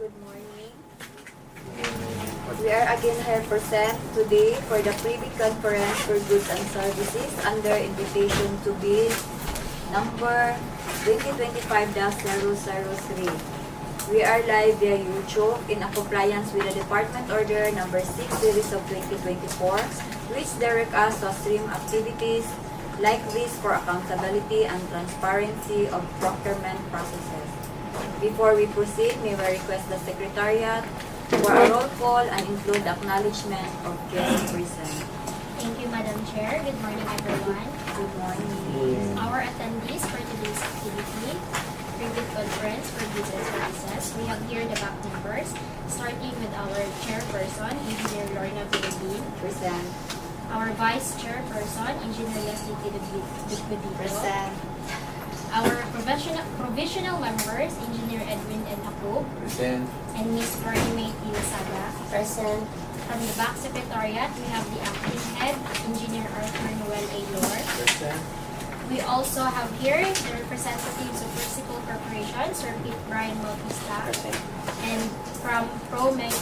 good morning. We are again here present today for the pre-bid conference for goods and services under invitation to bid number 2025-003. We are live via YouTube in compliance with the Department Order number 6 series of 2024, which direct us to stream activities like this for accountability and transparency of procurement processes. Before we proceed, may we request the Secretariat for a roll call and include acknowledgement of guests present. Thank you, Madam Chair. Good morning, everyone. Good morning. Our attendees for today's activity, pre-bid conference for goods and services, we have here the back members, starting with our chairperson, Engineer Lorna Villadin. Present. Our vice chairperson, Engineer Leslie Tidibudito. Present. Our provisional members, Engineer Edwin N. Jacob. Present. And Ms. Farimate Ilasaga. Present. From the back secretariat, we have the acting head, Engineer Arthur Noel A. Lord. Present. We also have here the representatives of Municipal Corporation, Sir Pete Brian Bautista. Present. And from Pro Main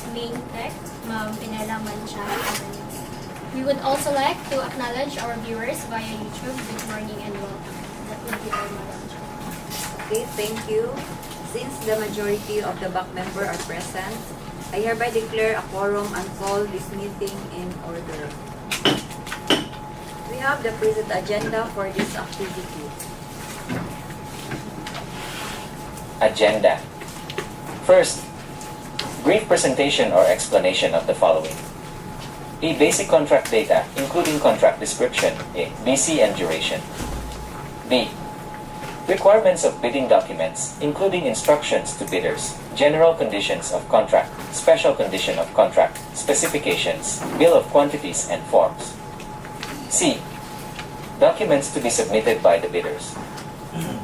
Tech, Ma'am Pinela Mancha. We would also like to acknowledge our viewers via YouTube. Good morning and welcome. That would be all, Madam Chair. Okay, thank you. Since the majority of the back member are present, I hereby declare a quorum and call this meeting in order. We have the present agenda for this activity. Agenda. First, brief presentation or explanation of the following. A. Basic contract data, including contract description, A. BC and duration. B. Requirements of bidding documents, including instructions to bidders, general conditions of contract, special condition of contract, specifications, bill of quantities and forms. C. Documents to be submitted by the bidders.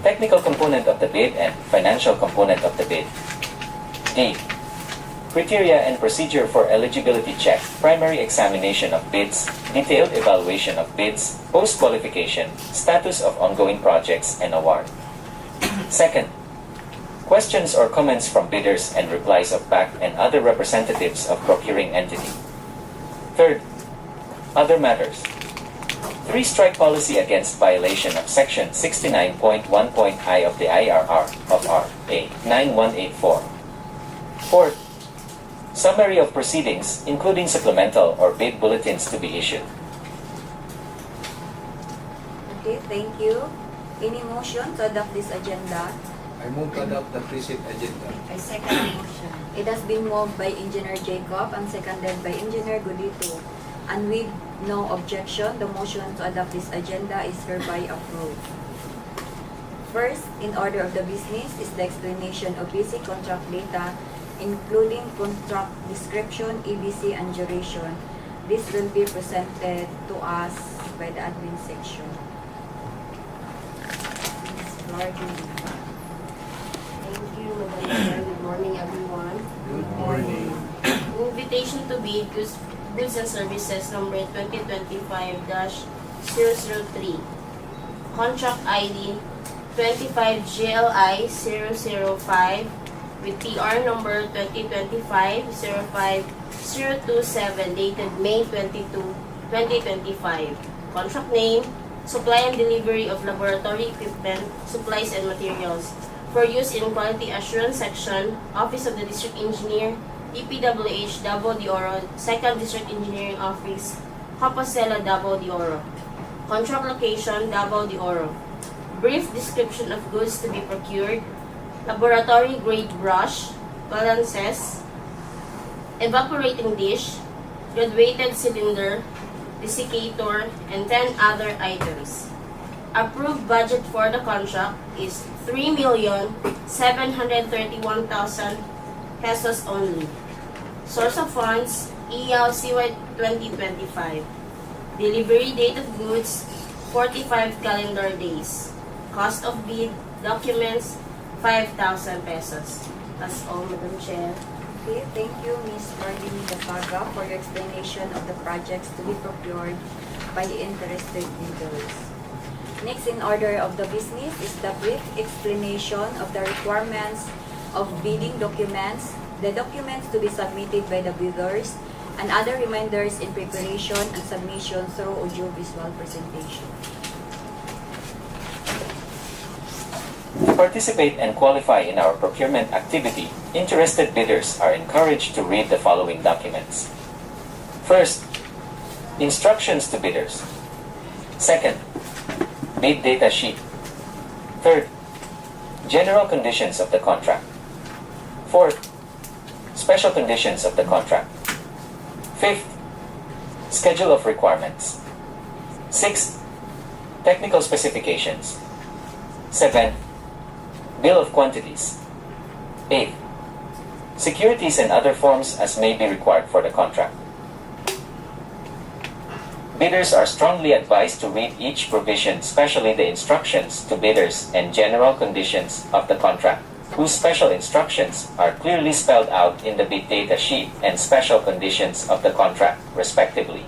Technical component of the bid and financial component of the bid. D. Criteria and procedure for eligibility check, primary examination of bids, detailed evaluation of bids, post-qualification, status of ongoing projects, and award. Second, questions or comments from bidders and replies of PAC and other representatives of procuring entity. Third, other matters. 3. Strike policy against violation of Section 69.1.I of the IRR of RA 9184. Fourth, summary of proceedings, including supplemental or bid bulletins to be issued. Okay, thank you. Any motion to adopt this agenda? I move to adopt the present agenda. I second the motion. It has been moved by Engineer Jacob and seconded by Engineer Godito. And with no objection, the motion to adopt this agenda is hereby approved. First, in order of the business, is the explanation of basic contract data, including contract description, EBC, and duration. This will be presented to us by the admin section. Ms. Florgie. Thank you, Madam Chair. Good morning, everyone. Good morning. Invitation to bid goods and services number 2025-003. Contract ID 25GLI 005 with PR number 2025-05027 dated May 22, 2025. Contract name, supply and delivery of laboratory equipment, supplies and materials for use in Quality Assurance Section, Office of the District Engineer, DPWH Davao de Oro, 2nd District Engineering Office, Compostela, Davao de Oro. Contract location, Davao de Oro. Brief description of goods to be procured, laboratory grade brush, balances, evaporating dish, graduated cylinder, desiccator, and 10 other items. Approved budget for the contract is 3,731,000 pesos only. Source of funds, EL CY 2025. Delivery date of goods, 45 calendar days. Cost of bid, documents, 5,000 pesos. That's all, Madam Chair. Okay, thank you, Ms. Florgie Ilasaga, for your explanation of the projects to be procured by interested bidders. Next in order of the business is the brief explanation of the requirements of bidding documents, the documents to be submitted by the bidders, and other reminders in preparation and submission through audiovisual presentation. To participate and qualify in our procurement activity, interested bidders are encouraged to read the following documents. First, instructions to bidders. Second, bid data sheet. Third, general conditions of the contract. Fourth, special conditions of the contract. Fifth, schedule of requirements. Sixth, technical specifications. Seventh, bill of quantities. Eighth, securities and other forms as may be required for the contract. Bidders are strongly advised to read each provision, especially the instructions to bidders and general conditions of the contract, whose special instructions are clearly spelled out in the bid data sheet and special conditions of the contract, respectively.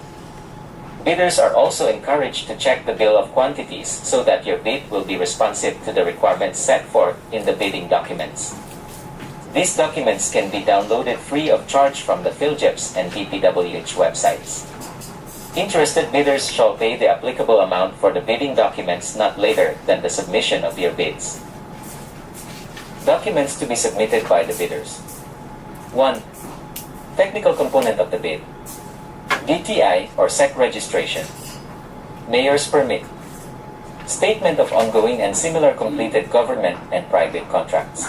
Bidders are also encouraged to check the bill of quantities so that your bid will be responsive to the requirements set forth in the bidding documents. These documents can be downloaded free of charge from the PhilJEPS and DPWH websites. Interested bidders shall pay the applicable amount for the bidding documents not later than the submission of your bids. Documents to be submitted by the bidders. 1. Technical component of the bid. DTI or SEC registration. Mayor's permit. Statement of ongoing and similar completed government and private contracts.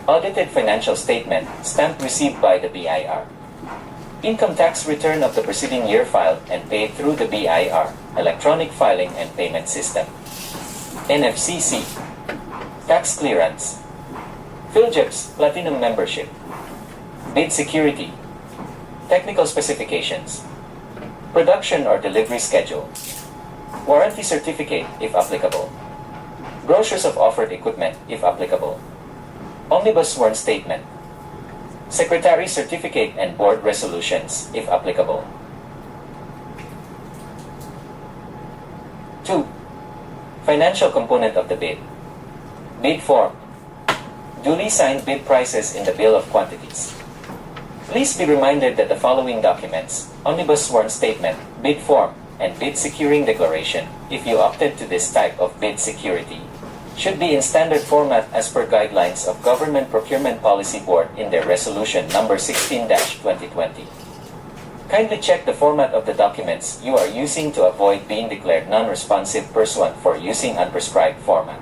Audited financial statement, stamp received by the BIR. Income tax return of the preceding year filed and paid through the BIR, electronic filing and payment system. NFCC. Tax clearance. PhilJEPS Platinum membership. Bid security. Technical specifications. Production or delivery schedule. Warranty certificate if applicable. Brochures of offered equipment if applicable. Omnibus sworn statement. Secretary certificate and board resolutions if applicable. 2. Financial component of the bid. Bid form. Duly signed bid prices in the bill of quantities. Please be reminded that the following documents, Omnibus sworn statement, bid form, and bid securing declaration, if you opted to this type of bid security, should be in standard format as per guidelines of Government Procurement Policy Board in their Resolution Number 16-2020. Kindly check the format of the documents you are using to avoid being declared non-responsive pursuant for using unprescribed format.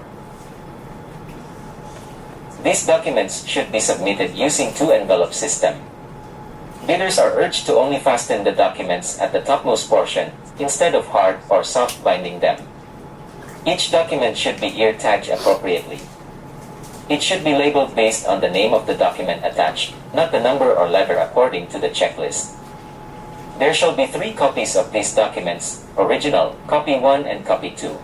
These documents should be submitted using 2-envelope system. Bidders are urged to only fasten the documents at the topmost portion instead of hard or soft binding them. Each document should be ear tagged appropriately. It should be labeled based on the name of the document attached, not the number or letter according to the checklist. There shall be 3 copies of these documents, original, copy 1 and copy 2.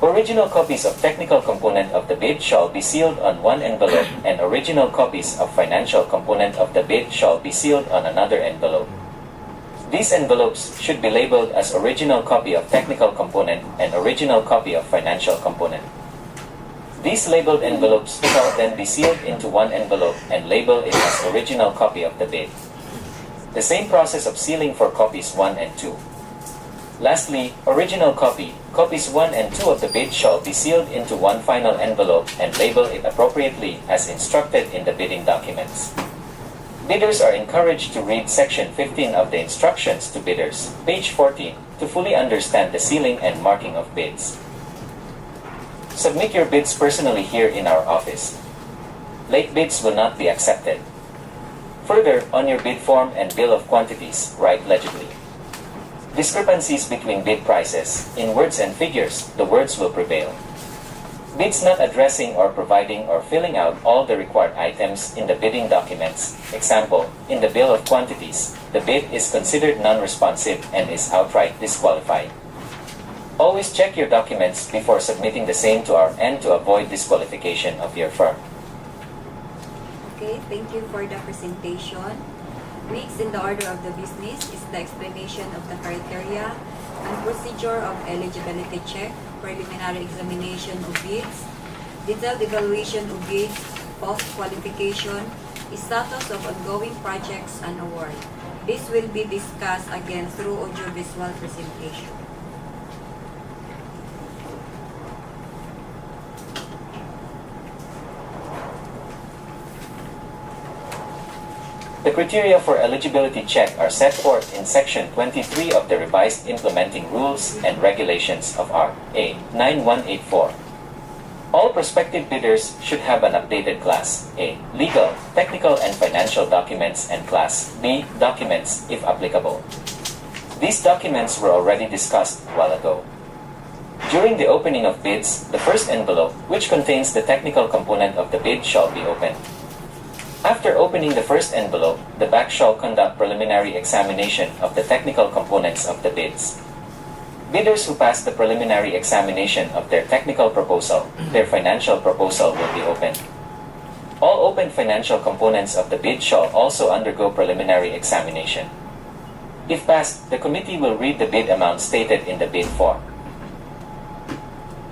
Original copies of technical component of the bid shall be sealed on one envelope and original copies of financial component of the bid shall be sealed on another envelope. These envelopes should be labeled as original copy of technical component and original copy of financial component. These labeled envelopes shall then be sealed into one envelope and label it as original copy of the bid. The same process of sealing for copies 1 and 2. Lastly, original copies 1 and 2 of the bid shall be sealed into one final envelope and label it appropriately as instructed in the bidding documents. Bidders are encouraged to read Section 15 of the Instructions to Bidders, page 14, to fully understand the sealing and marking of bids. Submit your bids personally here in our office. Late bids will not be accepted. Further, on your bid form and bill of quantities, write legibly. Discrepancies between bid prices, in words and figures, the words will prevail. Bids not addressing or providing or filling out all the required items in the bidding documents, example, in the bill of quantities, the bid is considered non-responsive and is outright disqualified. Always check your documents before submitting the same to our end to avoid disqualification of your firm. Okay, thank you for the presentation. Next in the order of the business is the explanation of the criteria and procedure of eligibility check, preliminary examination of bids, detailed evaluation of bids, post-qualification, status of ongoing projects, and award. This will be discussed again through audiovisual presentation. The criteria for eligibility check are set forth in Section 23 of the revised implementing rules and regulations of RA 9184. All prospective bidders should have an updated Class A legal, technical, and financial documents and Class B documents if applicable. These documents were already discussed a while ago. During the opening of bids, the first envelope, which contains the technical component of the bid, shall be opened. After opening the first envelope, the back shall conduct preliminary examination of the technical components of the bids. Bidders who pass the preliminary examination of their technical proposal, their financial proposal will be opened. All open financial components of the bid shall also undergo preliminary examination. If passed, the committee will read the bid amount stated in the bid form.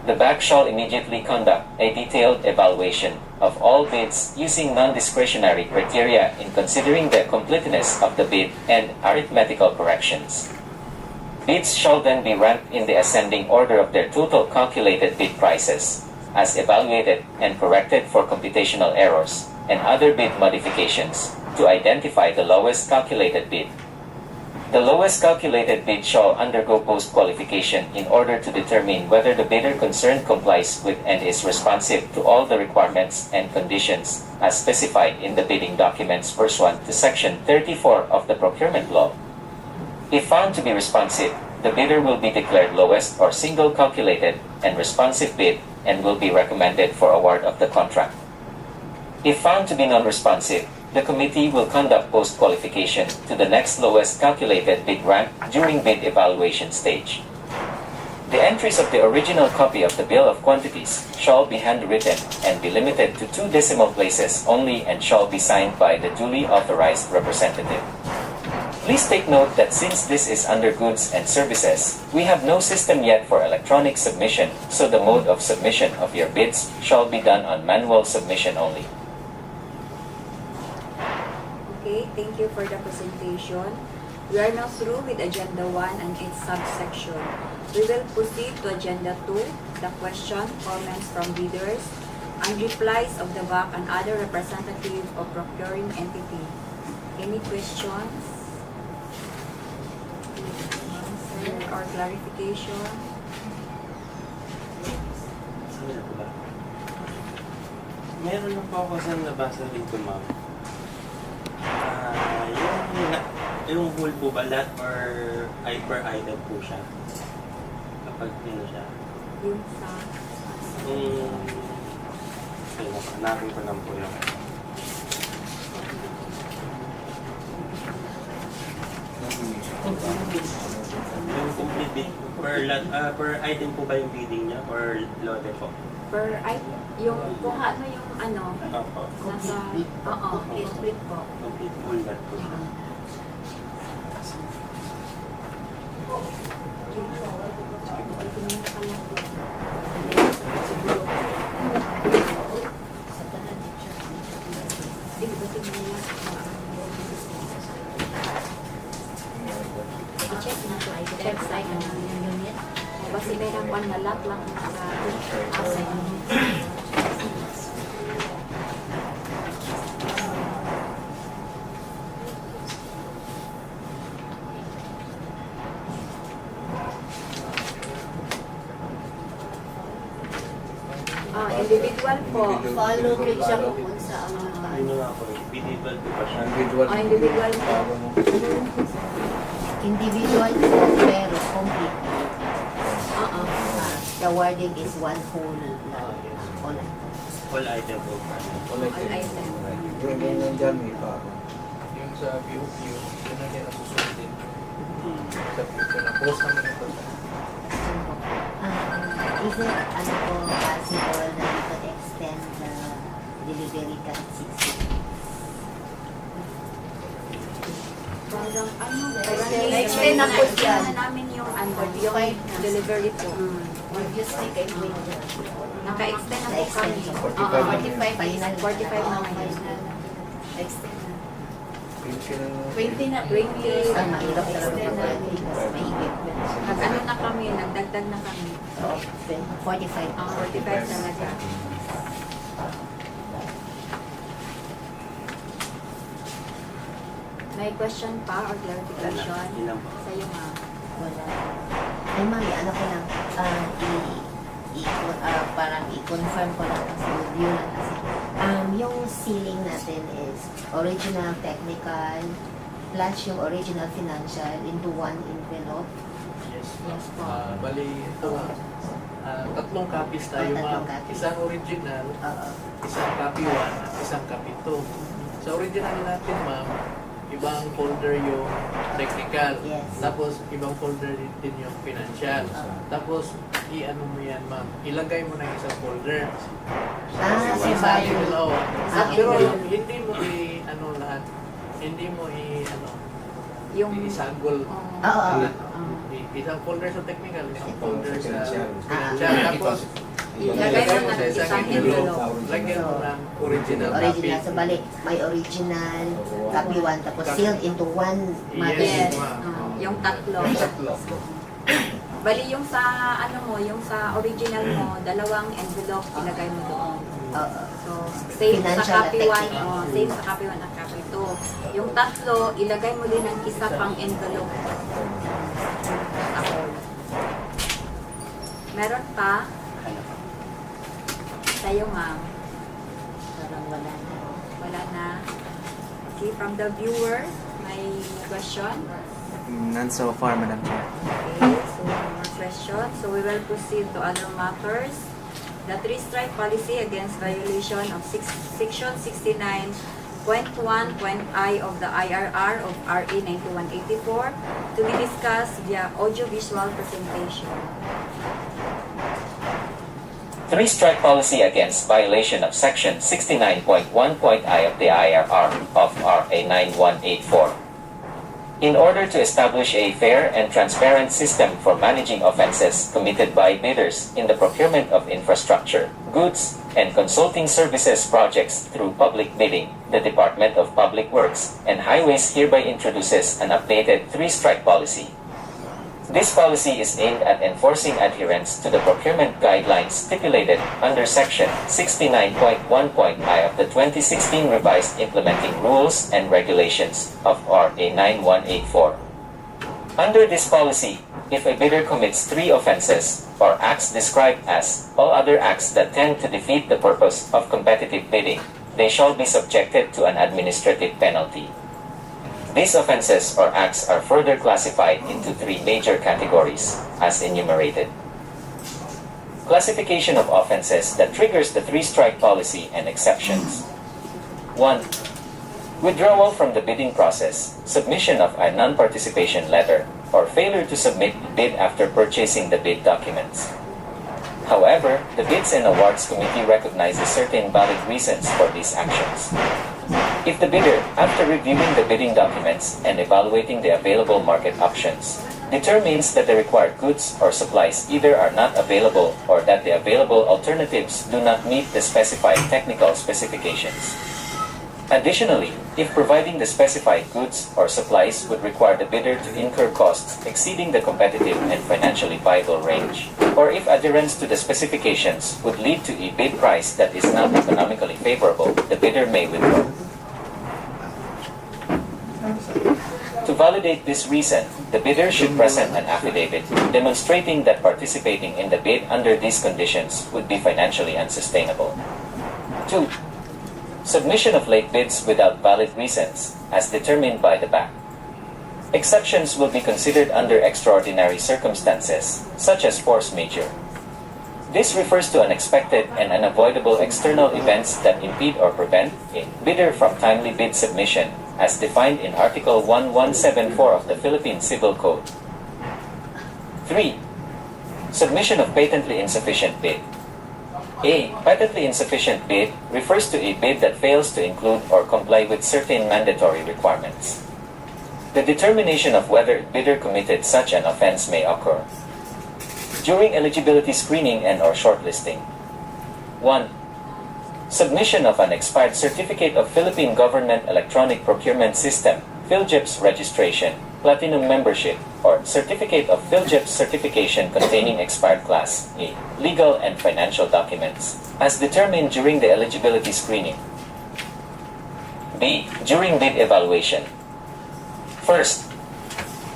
The back shall immediately conduct a detailed evaluation of all bids using non-discretionary criteria in considering the completeness of the bid and arithmetical corrections. Bids shall then be ranked in the ascending order of their total calculated bid prices, as evaluated and corrected for computational errors and other bid modifications, to identify the lowest calculated bid. The lowest calculated bid shall undergo post-qualification in order to determine whether the bidder concerned complies with and is responsive to all the requirements and conditions as specified in the bidding documents pursuant to Section 34 of the Procurement Law. If found to be responsive, the bidder will be declared lowest or single calculated and responsive bid and will be recommended for award of the contract. If found to be non-responsive, the committee will conduct post-qualification to the next lowest calculated bid rank during bid evaluation stage. The entries of the original copy of the bill of quantities shall be handwritten and be limited to 2 decimal places only and shall be signed by the duly authorized representative. Please take note that since this is under goods and services, we have no system yet for electronic submission, so the mode of submission of your bids shall be done on manual submission only. Okay, thank you for the presentation. We are now through with Agenda 1 and its subsection. We will proceed to Agenda 2, the question, comments from bidders, and replies of the VAC and other representative of procuring entity. Any questions? Answer or clarification? Meron na po ako sa nabasa rito, ma'am. Yung whole po ba lahat or per item po siya? Kapag siya? Yung sa... Hanapin ko lang po yung... Yung complete bid, per item po ba yung bidding niya or lote po? Per item, yung kung ano yung ano, Opo. nasa... Oo, complete po. Complete full lot po siya. Check site ng unit. Kasi may nang panalak lang sa asay. Individual po. Follow kay siya kung sa Ano nga po, individual po ba siya? Individual. Individual po. Individual po, pero complete. The wording is one whole all. All item po ba? All item. Yung nandyan may pa. Yung sa BOQ, yun na din ang susundin. Sa BOQ na post naman ito. Is it possible that we could extend the delivery time 6 weeks? Parang ano, Na-extend na po siya. namin yung ano, yung delivery po. Or just like I wait. Naka-extend na po Na-extend kami. po. 45 45 Final. 45 na ngayon. Extend na. 20 na. 20 na. 20. Ang mahirap talaga Extend na. mag-graduate kasi may equipment. Nag-ano na kami, nagdagdag na kami. Oo, 45. 45 talaga. May question pa or clarification? Yun lang po. Sa iyo, ma'am. Wala. Ay, mami, ano ko lang, parang i-confirm ko lang kasi review lang kasi. Yung ceiling natin is original technical plus yung original financial into one envelope. Yes. Yes po. Bali, ito, tatlong copies tayo, Tatlong ma'am. copies. Isang original, Oo. isang copy 1, at isang copy 2. Sa original natin, ma'am, ibang folder yung technical. Yes. Tapos, ibang folder din yung financial. Tapos, i-ano mo yan, ma'am. Ilagay mo na yung isang folder. Sa Isa bali. yung dalawa. Ah, Pero envelope. hindi mo i-ano lahat. Hindi mo i-ano. Yung... Isagol. Oo. Isang folder sa technical, isang folder sa Financial. financial. Tapos, Ilagay mo na sa isang envelope. envelope. Lagyan mo ng original copy. Original. So, bali, may original, copy 1, tapos sealed into one matter. Yes. ma'am. Yung tatlo. Yung tatlo. Bali yung sa ano mo, yung sa original mo, dalawang envelope ilagay mo doon. Oo. So, same Financial sa copy at 1, technical. same sa copy 1 at copy 2. Yung tatlo, ilagay mo din ang isa pang envelope. Ako. Meron pa? Sa'yo, ma'am. Parang wala na. Wala na. Okay, from the viewer, may question? None so far, Madam Chair. Okay, so no more questions. So we will proceed to other matters. The three-strike policy against violation of Section 69.1.I of the IRR of RA 9184 to be discussed via audiovisual presentation. Three-strike policy against violation of Section 69.1.I of the IRR of RA 9184. In order to establish a fair and transparent system for managing offenses committed by bidders in the procurement of infrastructure, goods, and consulting services projects through public bidding, the Department of Public Works and Highways hereby introduces an updated three-strike policy. This policy is aimed at enforcing adherence to the procurement guidelines stipulated under Section 69.1.I of the 2016 Revised Implementing Rules and Regulations of RA 9184. Under this policy, if a bidder commits three offenses or acts described as all other acts that tend to defeat the purpose of competitive bidding, they shall be subjected to an administrative penalty. These offenses or acts are further classified into three major categories, as enumerated. Classification of offenses that triggers the three-strike policy and exceptions. 1. Withdrawal from the bidding process, submission of a non-participation letter, or failure to submit the bid after purchasing the bid documents. However, the Bids and Awards Committee recognizes certain valid reasons for these actions. If the bidder, after reviewing the bidding documents and evaluating the available market options, determines that the required goods or supplies either are not available or that the available alternatives do not meet the specified technical specifications. Additionally, if providing the specified goods or supplies would require the bidder to incur costs exceeding the competitive and financially viable range, or if adherence to the specifications would lead to a bid price that is not economically favorable, the bidder may withdraw. To validate this reason, the bidder should present an affidavit demonstrating that participating in the bid under these conditions would be financially unsustainable. 2. Submission of late bids without valid reasons, as determined by the BAC. Exceptions will be considered under extraordinary circumstances, such as force majeure. This refers to unexpected and unavoidable external events that impede or prevent a bidder from timely bid submission, as defined in Article 1174 of the Philippine Civil Code. 3. Submission of patently insufficient bid. A patently insufficient bid refers to a bid that fails to include or comply with certain mandatory requirements. The determination of whether a bidder committed such an offense may occur during eligibility screening and/or shortlisting. 1. Submission of an expired Certificate of Philippine Government Electronic Procurement System, PhilGEPS registration, Platinum membership, or Certificate of PhilGEPS certification containing expired Class A legal and financial documents, as determined during the eligibility screening. B. During bid evaluation. First,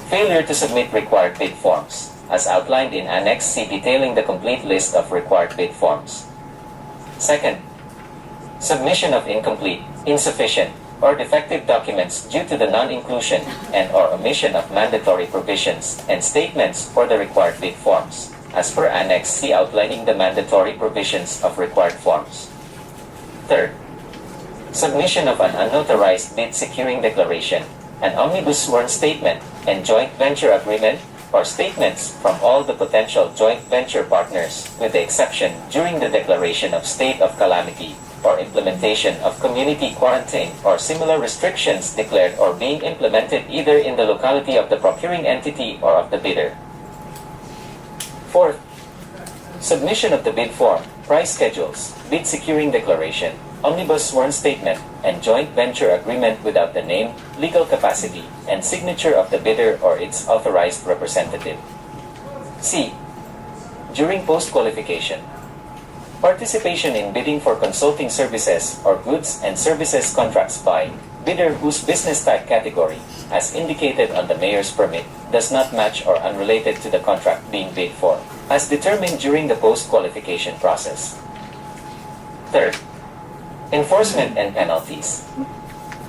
failure to submit required bid forms, as outlined in Annex C detailing the complete list of required bid forms. Second, submission of incomplete, insufficient, or defective documents due to the non-inclusion and/or omission of mandatory provisions and statements for the required bid forms, as per Annex C outlining the mandatory provisions of required forms. Third, submission of an unauthorized bid securing declaration, an omnibus sworn statement, and joint venture agreement, or statements from all the potential joint venture partners, with the exception during the declaration of state of calamity, or implementation of community quarantine or similar restrictions declared or being implemented either in the locality of the procuring entity or of the bidder. Fourth, submission of the bid form, price schedules, bid securing declaration, omnibus sworn statement, and joint venture agreement without the name, legal capacity, and signature of the bidder or its authorized representative. C. During post-qualification, participation in bidding for consulting services or goods and services contracts by bidder whose business type category, as indicated on the mayor's permit, does not match or unrelated to the contract being bid for, as determined during the post-qualification process. Third, enforcement and penalties.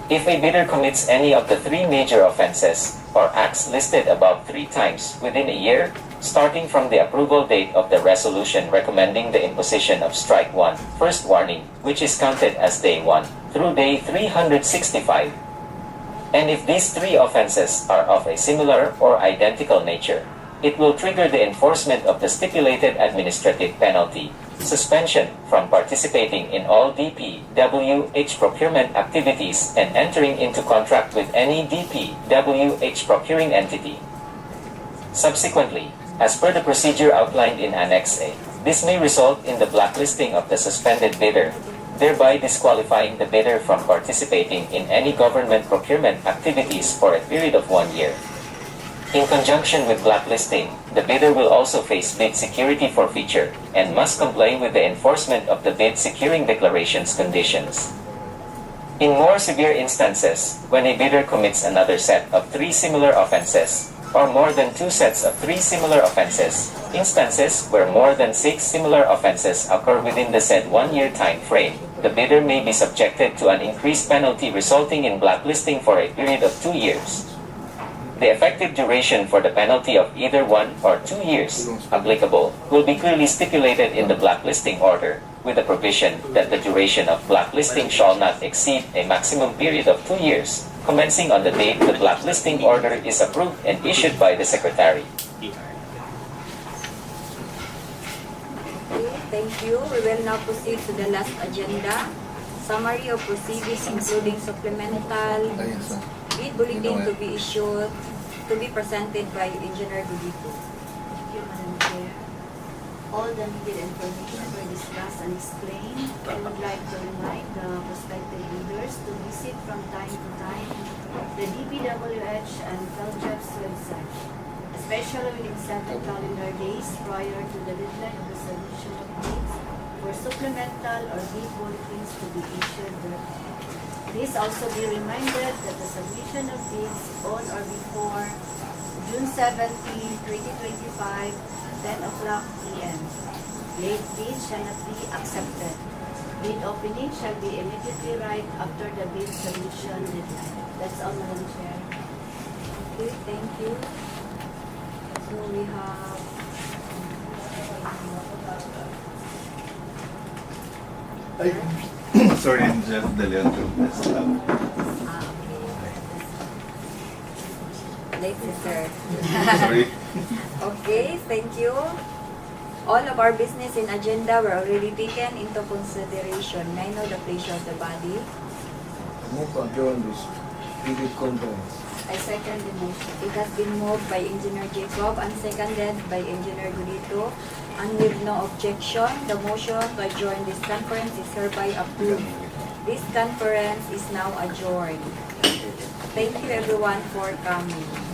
If a bidder commits any of the 3 major offenses or acts listed above 3 times within a year, starting from the approval date of the resolution recommending the imposition of strike 1, first warning, which is counted as day 1, through day 365. And if these 3 offenses are of a similar or identical nature, it will trigger the enforcement of the stipulated administrative penalty, suspension from participating in all DPWH procurement activities and entering into contract with any DPWH procuring entity. Subsequently, as per the procedure outlined in Annex A, this may result in the blacklisting of the suspended bidder, thereby disqualifying the bidder from participating in any government procurement activities for a period of 1 year. In conjunction with blacklisting, the bidder will also face bid security forfeiture and must comply with the enforcement of the bid securing declaration's conditions. In more severe instances, when a bidder commits another set of 3 similar offenses, or more than 2 sets of 3 similar offenses, instances where more than 6 similar offenses occur within the said 1-year time frame, the bidder may be subjected to an increased penalty resulting in blacklisting for a period of 2 years. The effective duration for the penalty of either 1 or 2 years applicable will be clearly stipulated in the blacklisting order, with the provision that the duration of blacklisting shall not exceed a maximum period of 2 years, commencing on the date the blacklisting order is approved and issued by the Secretary. Okay, thank you. We will now proceed to the last agenda. Summary of proceedings including supplemental bid bulletin to be issued, to be presented by Engineer Gudito. Thank you, Madam Chair. All the needed information were discussed and explained. I would like to remind the prospective bidders to visit from time to time the DPWH and PhilGEPS website, especially within 7 calendar days prior to the deadline of the submission of bids for supplemental or bid bulletins to be issued there. Please also be reminded that the submission of bids on or before June 17, 2025, 10 o'clock p.m. Late bids shall not be accepted. Bid opening shall be immediately right after the bid submission deadline. That's all, Madam Chair. Okay, thank you. So we have Sorry, Jeff De Leon from the staff. late sister. Sorry. Okay, thank you. All of our business in agenda were already taken into consideration. May I know the pleasure of the body? Move to adjourn this video conference. I second the motion. It has been moved by Engineer Jacob and seconded by Engineer Gudito. And with no objection, the motion to adjourn this conference is hereby approved. This conference is now adjourned. Thank you everyone for coming.